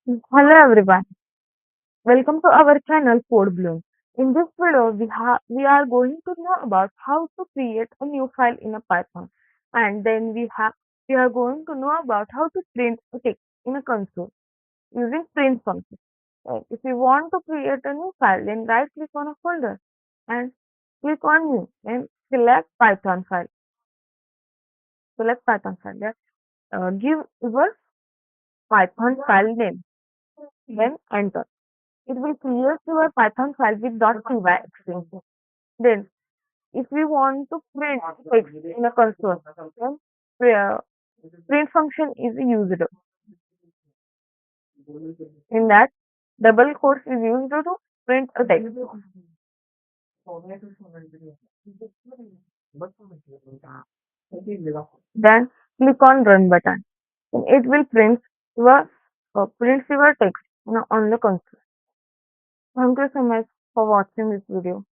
Hello everyone, welcome to our channel CodeBloom. In this video, we are going to know about how to create a new file in a Python, and then we are going to know about how to print a text in a console using print function. If you want to create a new file, then right click on a folder and click on New, then select Python file. Then give your Python file name, then enter. It will create your Python file with .py extension. Then, if we want to print text in a console, then uh, print function is used. In that, double quotes is used to print a text. Then click on Run button. And it will print your text on the console. Thank you so much for watching this video.